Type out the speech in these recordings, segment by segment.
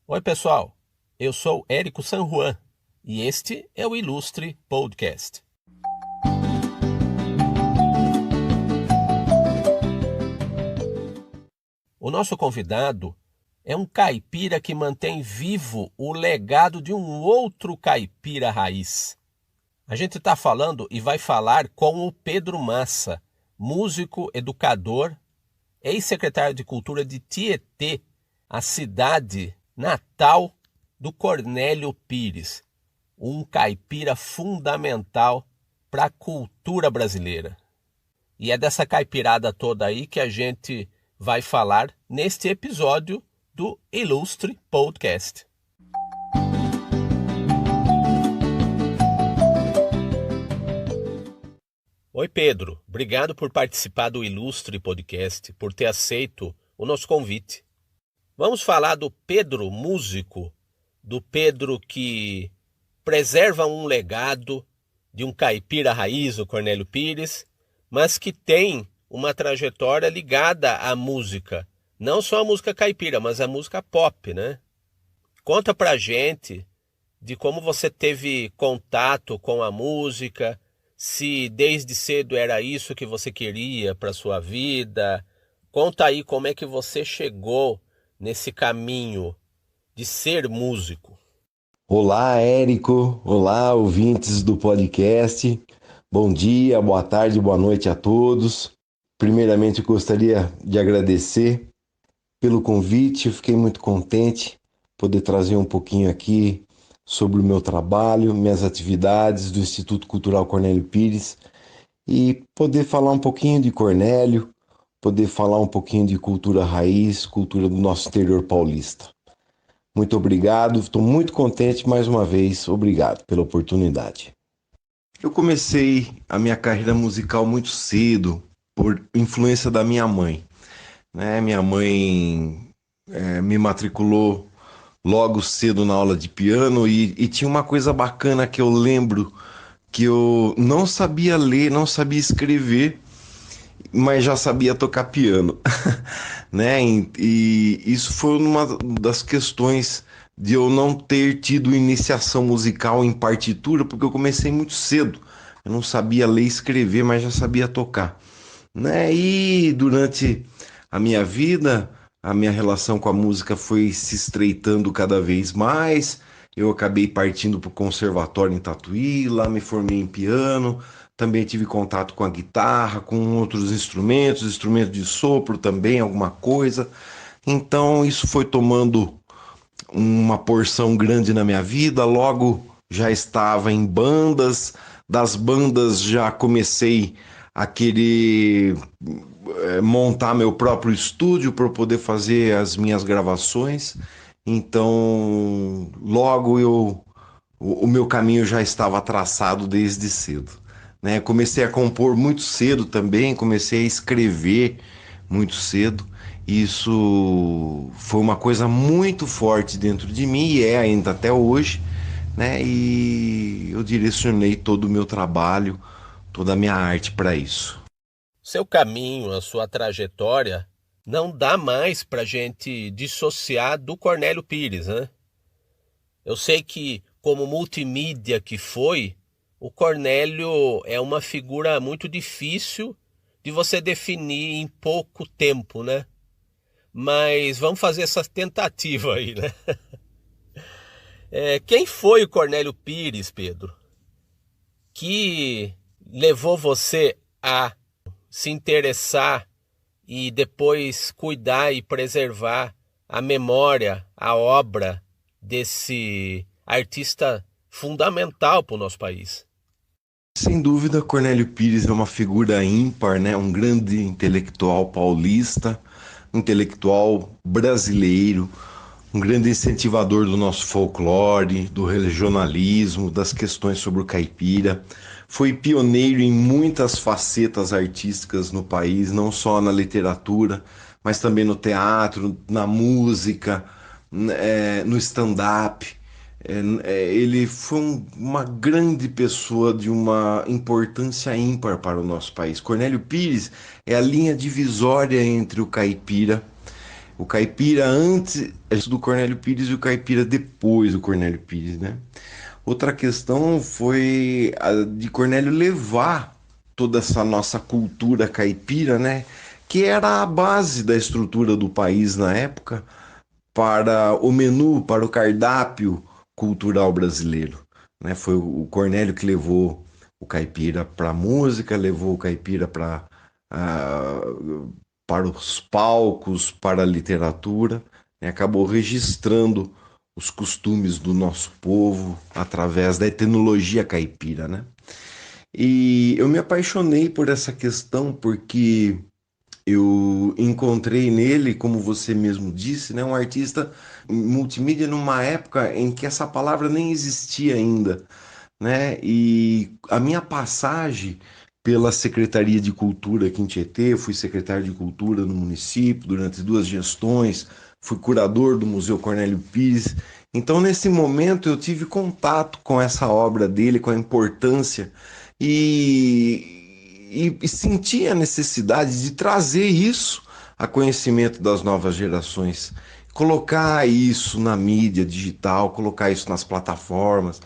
Oi, pessoal. Eu sou Érico San Juan e este é o Ilustre Podcast. O nosso convidado é um caipira que mantém vivo o legado de um outro caipira raiz. A gente está falando e vai falar com o Pedro Massa, músico, educador, ex-secretário de Cultura de Tietê, a cidade natal do Cornélio Pires, um caipira fundamental para a cultura brasileira. E é dessa caipirada toda aí que a gente vai falar neste episódio do Ilustre Podcast. Oi, Pedro. Obrigado por participar do Ilustre Podcast, por ter aceito o nosso convite. Vamos falar do Pedro músico, do Pedro que preserva um legado de um caipira raiz, o Cornélio Pires, mas que tem uma trajetória ligada à música. Não só a música caipira, mas a música pop, né? Conta pra gente de como você teve contato com a música, se desde cedo era isso que você queria para sua vida. Conta aí como é que você chegou nesse caminho de ser músico. Olá, Érico. Olá, ouvintes do podcast. Bom dia, boa tarde, boa noite a todos. Primeiramente, eu gostaria de agradecer pelo convite. Eu fiquei muito contente poder trazer um pouquinho aqui sobre o meu trabalho, minhas atividades do Instituto Cultural Cornélio Pires e poder falar um pouquinho de Cornélio, poder falar um pouquinho de cultura raiz, cultura do nosso interior paulista. Muito obrigado, estou muito contente mais uma vez, obrigado pela oportunidade. Eu comecei a minha carreira musical muito cedo, por influência da minha mãe. Minha mãe me matriculou logo cedo na aula de piano e tinha uma coisa bacana que eu lembro, que eu não sabia ler, não sabia escrever, mas já sabia tocar piano. E isso foi uma das questões de eu não ter tido iniciação musical em partitura, porque eu comecei muito cedo. Eu não sabia ler e escrever, mas já sabia tocar. E durante a minha vida, a minha relação com a música foi se estreitando cada vez mais. Eu acabei partindo para o conservatório em Tatuí, lá me formei em piano. Também tive contato com a guitarra, com outros instrumentos, instrumento de sopro também, alguma coisa. Então isso foi tomando uma porção grande na minha vida. Logo já estava em bandas, das bandas já comecei a querer montar meu próprio estúdio para poder fazer as minhas gravações. Então, o meu caminho já estava traçado desde cedo. Comecei a compor muito cedo também, comecei a escrever muito cedo. Isso foi uma coisa muito forte dentro de mim e é ainda até hoje, E eu direcionei todo o meu trabalho, toda a minha arte para isso. Seu caminho, a sua trajetória, não dá mais para a gente dissociar do Cornélio Pires, né? Eu sei que, como multimídia que foi, o Cornélio é uma figura muito difícil de você definir em pouco tempo, né? Mas vamos fazer essa tentativa aí, né? Quem foi o Cornélio Pires, Pedro, que levou você a se interessar e depois cuidar e preservar a memória, a obra desse artista fundamental para o nosso país? Sem dúvida, Cornélio Pires é uma figura ímpar, Um grande intelectual paulista, um intelectual brasileiro, um grande incentivador do nosso folclore, do regionalismo, das questões sobre o caipira. Foi pioneiro em muitas facetas artísticas no país, não só na literatura, mas também no teatro, na música, no stand-up. Ele foi uma grande pessoa de uma importância ímpar para o nosso país. Cornélio Pires é a linha divisória entre o caipira O caipira antes do Cornélio Pires e o caipira depois do Cornélio Pires, né? Outra questão foi a de Cornélio levar toda essa nossa cultura caipira, né? Que era a base da estrutura do país na época, para o menu, para o cardápio cultural brasileiro, né? Foi o Cornélio que levou o caipira para a música, levou o caipira para os palcos, para a literatura, né? Acabou registrando os costumes do nosso povo através da etnologia caipira, né? E eu me apaixonei por essa questão porque eu encontrei nele, como você mesmo disse, né, um artista multimídia numa época em que essa palavra nem existia ainda, né? E a minha passagem pela Secretaria de Cultura aqui em Tietê, eu fui secretário de Cultura no município durante 2 gestões, fui curador do Museu Cornélio Pires. Então, nesse momento, eu tive contato com essa obra dele, com a importância e senti a necessidade de trazer isso a conhecimento das novas gerações, colocar isso na mídia digital, colocar isso nas plataformas,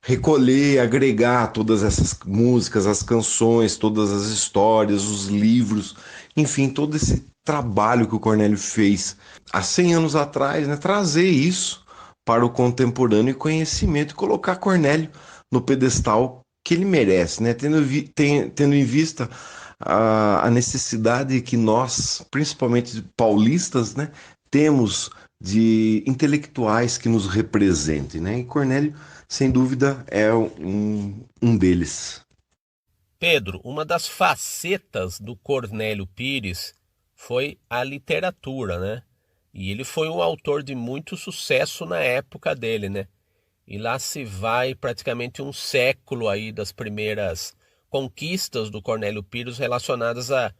recolher, agregar todas essas músicas, as canções, todas as histórias, os livros, enfim, todo esse trabalho que o Cornélio fez há 100 anos atrás, né, trazer isso para o contemporâneo e conhecimento e colocar Cornélio no pedestal que ele merece, né, tendo em vista a necessidade que nós, principalmente paulistas, né, temos de intelectuais que nos representem, né? E Cornélio, sem dúvida, é um deles. Pedro, uma das facetas do Cornélio Pires foi a literatura, né? E ele foi um autor de muito sucesso na época dele, né? E lá se vai praticamente um século aí das primeiras conquistas do Cornélio Pires relacionadas à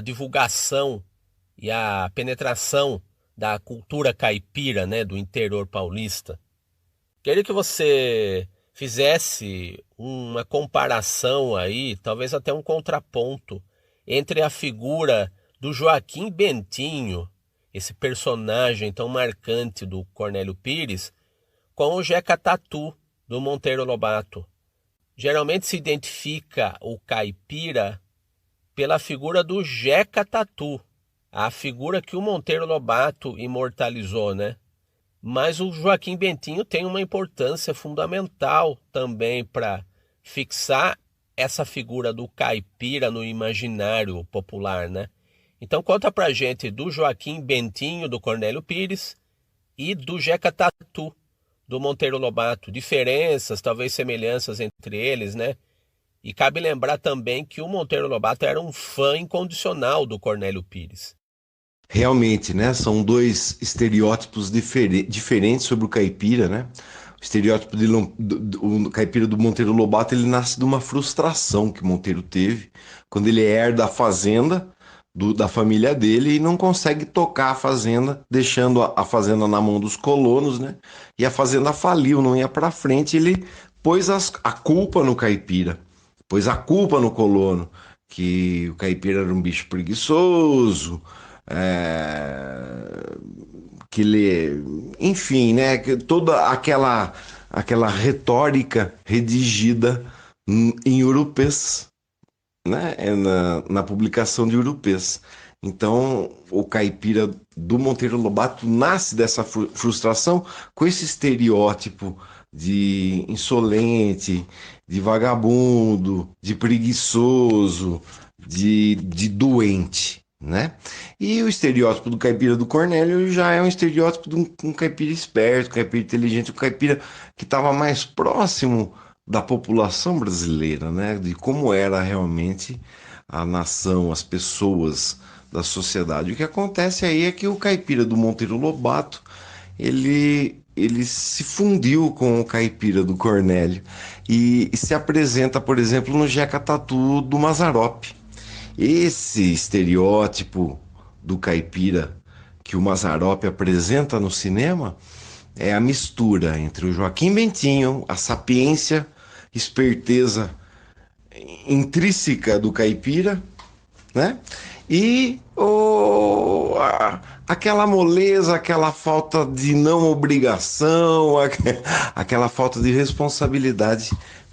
divulgação e à penetração da cultura caipira, né, do interior paulista. Queria que você fizesse uma comparação aí, talvez até um contraponto, entre a figura do Joaquim Bentinho, esse personagem tão marcante do Cornélio Pires, com o Jeca Tatu, do Monteiro Lobato. Geralmente se identifica o caipira pela figura do Jeca Tatu, a figura que o Monteiro Lobato imortalizou, né? Mas o Joaquim Bentinho tem uma importância fundamental também para fixar essa figura do caipira no imaginário popular, né? Então conta pra gente do Joaquim Bentinho, do Cornélio Pires, e do Jeca Tatu, do Monteiro Lobato. Diferenças, talvez semelhanças entre eles, né? E cabe lembrar também que o Monteiro Lobato era um fã incondicional do Cornélio Pires. Realmente, né? São dois estereótipos diferentes sobre o caipira, né? O estereótipo do caipira do Monteiro Lobato, ele nasce de uma frustração que o Monteiro teve quando ele herda a fazenda da família dele e não consegue tocar a fazenda, deixando a fazenda na mão dos colonos, né? E a fazenda faliu, não ia para frente. Ele pôs a culpa no caipira, pôs a culpa no colono, que o caipira era um bicho preguiçoso, é, que ele, enfim, né? Toda aquela retórica redigida em urupês, né? Na publicação de Urupês. Então, o caipira do Monteiro Lobato nasce dessa frustração com esse estereótipo de insolente, de vagabundo, de preguiçoso, de doente, né? E o estereótipo do caipira do Cornélio já é um estereótipo de um caipira esperto, um caipira inteligente, um caipira que estava mais próximo da população brasileira, né? De como era realmente a nação, as pessoas da sociedade. O que acontece aí é que o caipira do Monteiro Lobato, ele se fundiu com o caipira do Cornélio e se apresenta, por exemplo, no Jeca Tatu do Mazzaropi. Esse estereótipo do caipira que o Mazzaropi apresenta no cinema é a mistura entre o Joaquim Bentinho, a sapiência, esperteza intrínseca do caipira, né? E aquela moleza, aquela falta de não obrigação, aquela falta de responsabilidade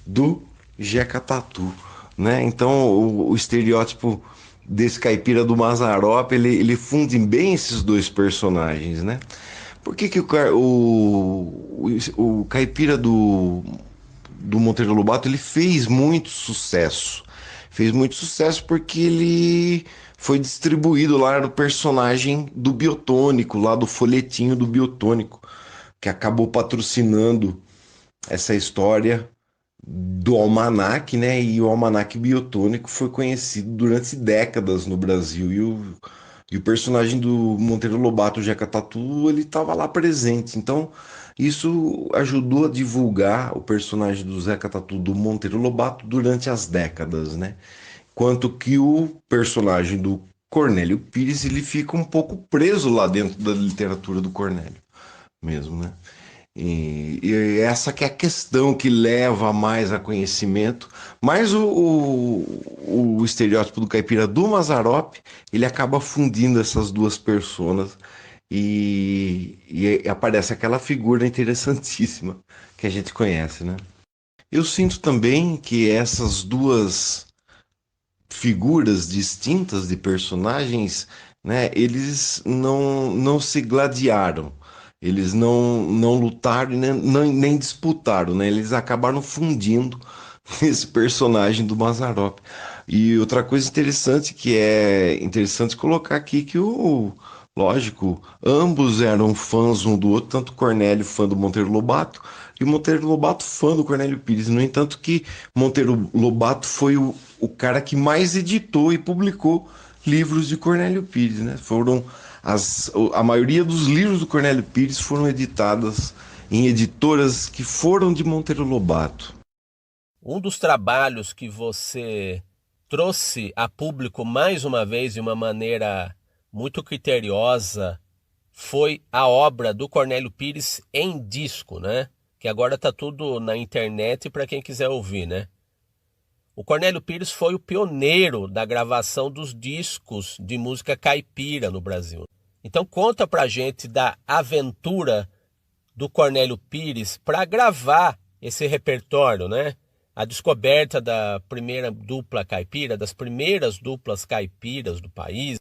do Jeca Tatu, né? Então o estereótipo desse caipira do Mazzaropi, ele funde bem esses dois personagens, né? Por que que o caipira do Monteiro Lobato ele fez muito sucesso? Fez muito sucesso porque ele foi distribuído lá no personagem do Biotônico, lá do folhetinho do Biotônico, que acabou patrocinando essa história do almanaque, né? E o almanaque biotônico foi conhecido durante décadas no Brasil. E o personagem do Monteiro Lobato, o Jeca Tatu, ele estava lá presente. Então, isso ajudou a divulgar o personagem do Zeca Tatu do Monteiro Lobato durante as décadas, né? Quanto que o personagem do Cornélio Pires, ele fica um pouco preso lá dentro da literatura do Cornélio mesmo, né? E essa que é a questão que leva mais a conhecimento. Mas o estereótipo do caipira do Mazzaropi, ele acaba fundindo essas duas personas e aparece aquela figura interessantíssima que a gente conhece, né? Eu sinto também que essas duas figuras distintas de personagens, né, eles não se gladiaram, eles não lutaram e nem disputaram, né, eles acabaram fundindo esse personagem do Mazzaropi. E outra coisa interessante que é interessante colocar aqui que lógico, ambos eram fãs um do outro, tanto Cornélio fã do Monteiro Lobato e o Monteiro Lobato fã do Cornélio Pires. No entanto que Monteiro Lobato foi o cara que mais editou e publicou livros de Cornélio Pires, né? A maioria dos livros do Cornélio Pires foram editadas em editoras que foram de Monteiro Lobato. Um dos trabalhos que você trouxe a público mais uma vez de uma maneira muito criteriosa foi a obra do Cornélio Pires em disco, né? Que agora está tudo na internet para quem quiser ouvir, né? O Cornélio Pires foi o pioneiro da gravação dos discos de música caipira no Brasil. Então conta pra gente da aventura do Cornélio Pires para gravar esse repertório, né? A descoberta da primeira dupla caipira, das primeiras duplas caipiras do país.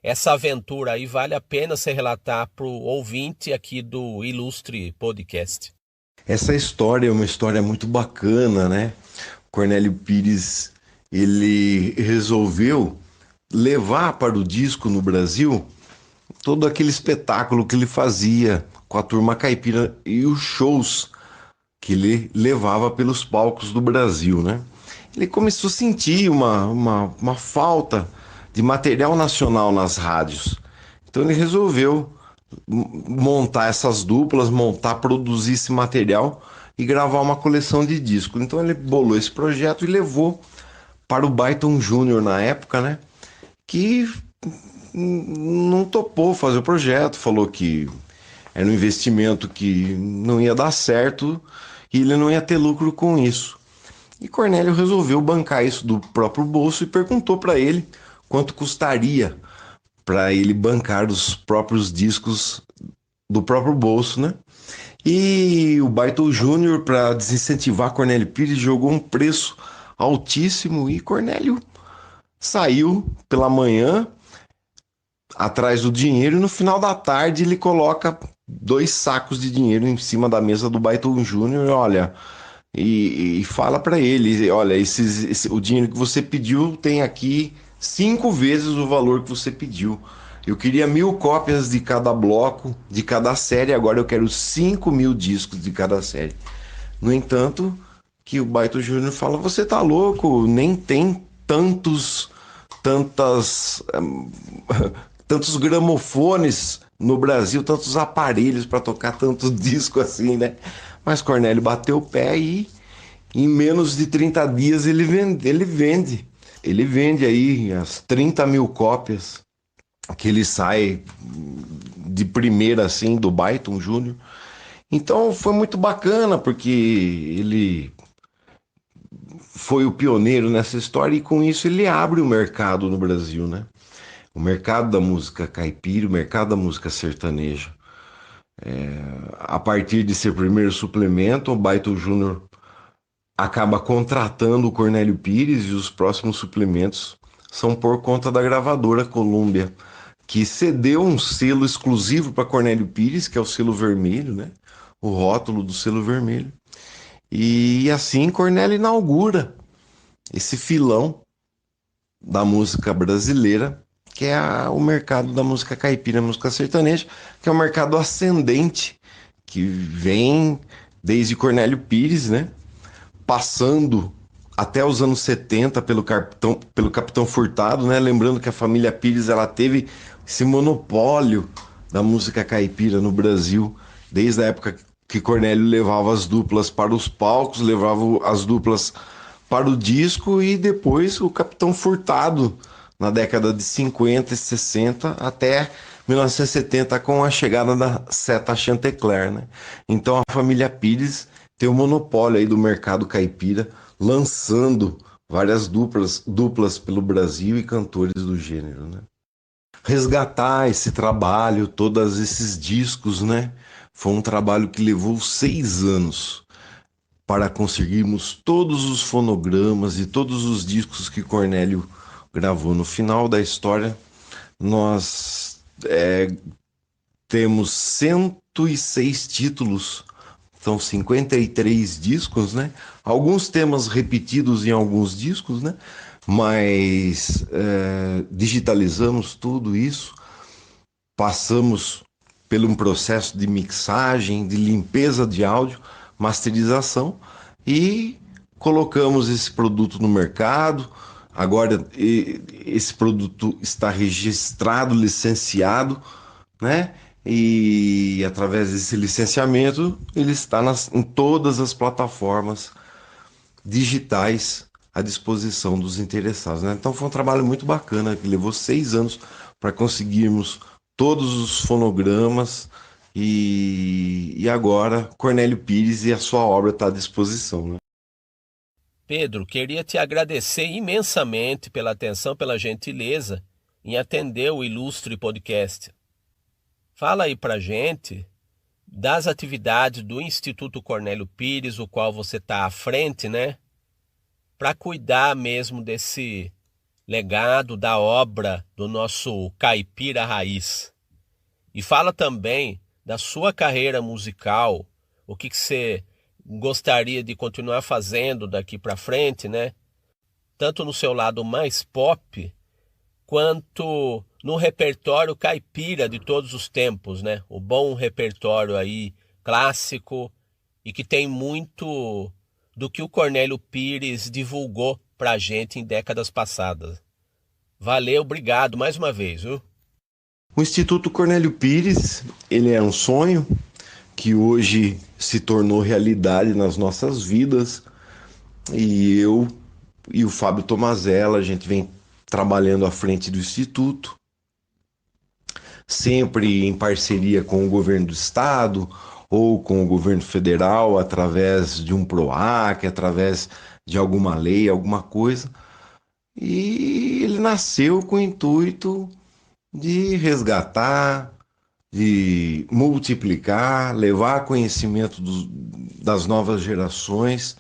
Essa aventura aí vale a pena se relatar para o ouvinte aqui do Ilustre Podcast. Essa história é uma história muito bacana, né? Cornélio Pires, ele resolveu levar para o disco no Brasil todo aquele espetáculo que ele fazia com a turma caipira e os shows que ele levava pelos palcos do Brasil, né? Ele começou a sentir uma falta de material nacional nas rádios. Então ele resolveu montar essas duplas, produzir esse material e gravar uma coleção de discos. Então ele bolou esse projeto e levou para o Byton Júnior na época, né? Que não topou fazer o projeto, falou que era um investimento que não ia dar certo e ele não ia ter lucro com isso. E Cornélio resolveu bancar isso do próprio bolso e perguntou para ele quanto custaria para ele bancar os próprios discos do próprio bolso, né? E o Byton Júnior, para desincentivar Cornélio Pires, jogou um preço altíssimo e Cornélio saiu pela manhã atrás do dinheiro e no final da tarde ele coloca 2 sacos de dinheiro em cima da mesa do Byton Júnior, olha, e fala para ele, olha, o dinheiro que você pediu tem aqui 5 vezes o valor que você pediu. Eu queria 1.000 cópias de cada bloco, de cada série, agora eu quero 5.000 discos de cada série. No entanto, que o Byton Júnior fala, você tá louco, nem tem tantas tantos gramofones no Brasil, tantos aparelhos para tocar tantos discos assim, né? Mas Cornélio bateu o pé e em menos de 30 dias ele vende aí as 30.000 cópias que ele sai de primeira assim do Byton Júnior. Então foi muito bacana porque ele foi o pioneiro nessa história e com isso ele abre o mercado no Brasil, né? o mercado da música caipira, o mercado da música sertaneja. A partir de ser primeiro suplemento, o Baito Júnior acaba contratando o Cornélio Pires e os próximos suplementos são por conta da gravadora Columbia, que cedeu um selo exclusivo para Cornélio Pires, que é o selo vermelho, né? O rótulo do selo vermelho. E assim Cornélio inaugura esse filão da música brasileira, que é o mercado da música caipira, música sertaneja, que é um mercado ascendente, que vem desde Cornélio Pires, né? Passando até os anos 70 pelo Capitão Furtado, né? Lembrando que a família Pires ela teve esse monopólio da música caipira no Brasil, desde a época que Cornélio levava as duplas para os palcos, levava as duplas para o disco e depois o Capitão Furtado na década de 50 e 60 até 1970 com a chegada da Seta Chantecler, né? Então a família Pires tem o monopólio aí do mercado caipira, lançando várias duplas pelo Brasil e cantores do gênero, né? Resgatar esse trabalho, todos esses discos, né? Foi um trabalho que levou 6 anos para conseguirmos todos os fonogramas e todos os discos que Cornélio gravou. No final da história, nós temos 106 títulos, são 53 discos, né? Alguns temas repetidos em alguns discos, né? Mas digitalizamos tudo isso, passamos por um processo de mixagem, de limpeza de áudio, masterização e colocamos esse produto no mercado. Agora esse produto está registrado, licenciado, né? E através desse licenciamento ele está em todas as plataformas digitais à disposição dos interessados, né? Então foi um trabalho muito bacana que levou 6 anos para conseguirmos todos os fonogramas e agora Cornélio Pires e a sua obra está à disposição, né? Pedro, queria te agradecer imensamente pela atenção, pela gentileza em atender o ilustre podcast. Fala aí pra gente das atividades do Instituto Cornélio Pires, o qual você está à frente, né? Para cuidar mesmo desse legado da obra do nosso caipira raiz. E fala também da sua carreira musical, o que você gostaria de continuar fazendo daqui para frente, né? Tanto no seu lado mais pop, quanto no repertório caipira de todos os tempos, né? O bom repertório aí clássico e que tem muito do que o Cornélio Pires divulgou pra gente em décadas passadas. Valeu, obrigado mais uma vez, viu? O Instituto Cornélio Pires, ele é um sonho que hoje se tornou realidade nas nossas vidas e eu e o Fábio Tomazella, a gente vem trabalhando à frente do Instituto, sempre em parceria com o governo do estado ou com o governo federal, através de um PROAC, através de alguma lei, alguma coisa. E ele nasceu com o intuito de resgatar, de multiplicar, levar conhecimento das novas gerações,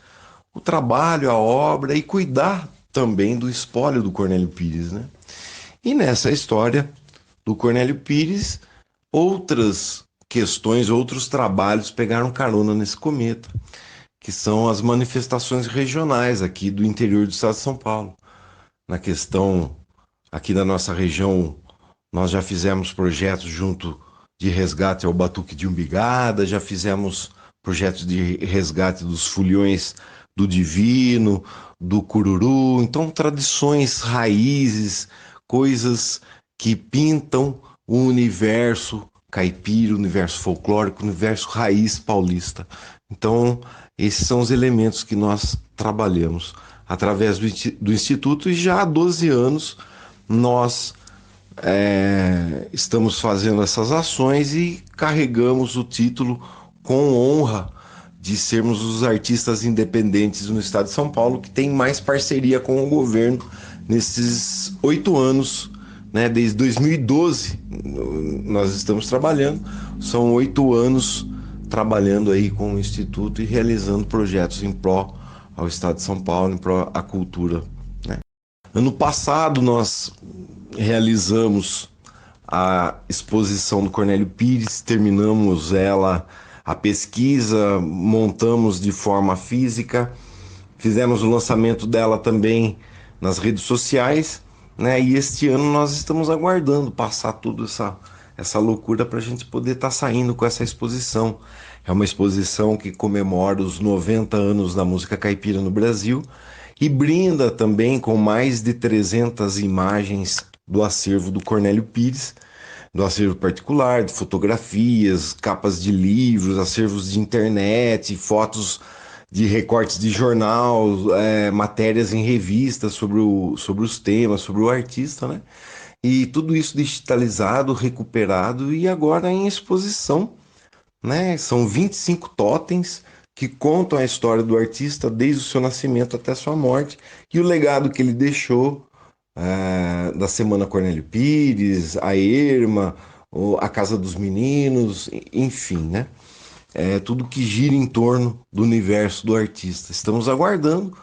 o trabalho, a obra e cuidar também do espólio do Cornélio Pires, né? E nessa história do Cornélio Pires, outras questões, outros trabalhos pegaram carona nesse cometa, que são as manifestações regionais aqui do interior do estado de São Paulo. Na questão aqui da nossa região, nós já fizemos projetos junto de resgate ao Batuque de Umbigada, já fizemos projetos de resgate dos foliões do Divino, do Cururu. Então, tradições, raízes, coisas que pintam o universo caipira, o universo folclórico, o universo raiz paulista. Então, esses são os elementos que nós trabalhamos através do Instituto e já há 12 anos nós estamos fazendo essas ações e carregamos o título com honra de sermos os artistas independentes no estado de São Paulo que tem mais parceria com o governo nesses 8 anos né? Desde 2012 nós estamos trabalhando, são 8 anos trabalhando aí com o Instituto e realizando projetos em pró ao Estado de São Paulo, em pró à cultura, né? Ano passado nós realizamos a exposição do Cornélio Pires, terminamos ela, a pesquisa, montamos de forma física, fizemos o lançamento dela também nas redes sociais, né? E este ano nós estamos aguardando passar toda essa loucura para a gente poder estar saindo com essa exposição. É uma exposição que comemora os 90 anos da música caipira no Brasil e brinda também com mais de 300 imagens do acervo do Cornélio Pires, do acervo particular, de fotografias, capas de livros, acervos de internet, fotos de recortes de jornal, matérias em revistas sobre os temas, sobre o artista, né? E tudo isso digitalizado, recuperado e agora em exposição, né? São 25 totens que contam a história do artista desde o seu nascimento até a sua morte e o legado que ele deixou, da Semana Cornélio Pires, a Erma, a Casa dos Meninos, enfim, né? É tudo que gira em torno do universo do artista. Estamos aguardando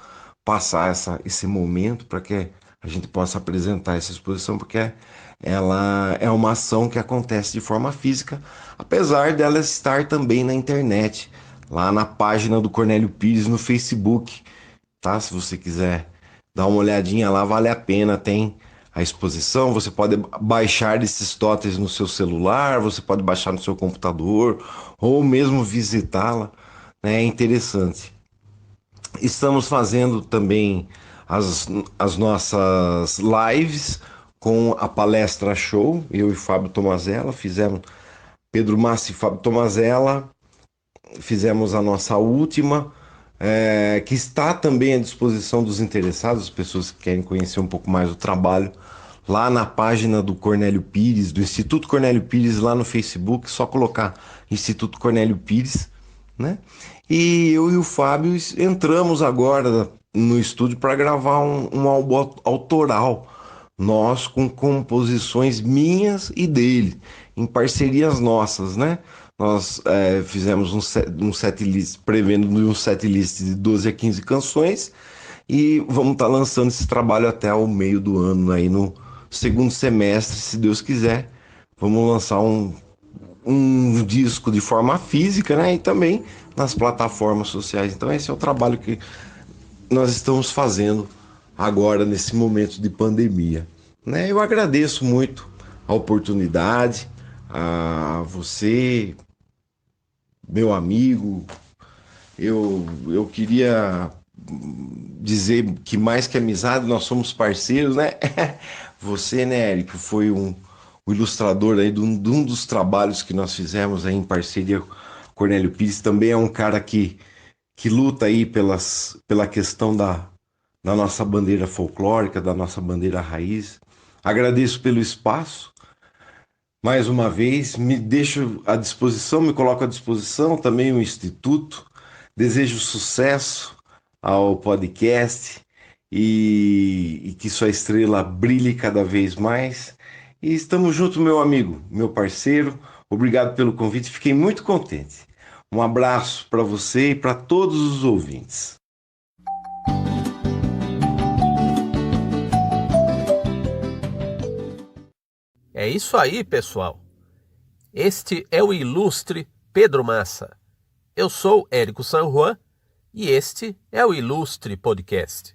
passar esse momento para que a gente possa apresentar essa exposição, porque ela é uma ação que acontece de forma física, apesar dela estar também na internet, lá na página do Cornélio Pires no Facebook, tá? Se você quiser dar uma olhadinha lá, vale a pena, tem a exposição, você pode baixar esses totens no seu celular, você pode baixar no seu computador, ou mesmo visitá-la, né? É interessante. Estamos fazendo também as nossas lives com a palestra show, eu e Fábio Tomazella, fizemos Pedro Massi e Fábio Tomazella, fizemos a nossa última, que está também à disposição dos interessados, as pessoas que querem conhecer um pouco mais o trabalho, lá na página do Cornélio Pires, do Instituto Cornélio Pires, lá no Facebook, só colocar Instituto Cornélio Pires, né? E eu e o Fábio entramos agora no estúdio para gravar um álbum autoral, nós com composições minhas e dele, em parcerias nossas, né? Nós fizemos um set list, prevendo um set list de 12 a 15 canções e vamos estar lançando esse trabalho até o meio do ano, aí no segundo semestre, se Deus quiser. Vamos lançar um disco de forma física, né? E também nas plataformas sociais. Então esse é o trabalho que nós estamos fazendo agora nesse momento de pandemia, né? Eu agradeço muito a oportunidade, a você, meu amigo. Eu queria dizer que mais que amizade, nós somos parceiros, né? Você, né, Érico, foi o ilustrador aí de um dos trabalhos que nós fizemos aí em parceria com Cornélio Pires. Também é um cara que luta aí pela questão da nossa bandeira folclórica, da nossa bandeira raiz. Agradeço pelo espaço. Mais uma vez, me deixo à disposição, me coloco à disposição também o Instituto. Desejo sucesso ao podcast e que sua estrela brilhe cada vez mais. E estamos juntos, meu amigo, meu parceiro. Obrigado pelo convite, fiquei muito contente. Um abraço para você e para todos os ouvintes. É isso aí, pessoal. Este é o ilustre Pedro Massa. Eu sou Érico San Juan e este é o Ilustre Podcast.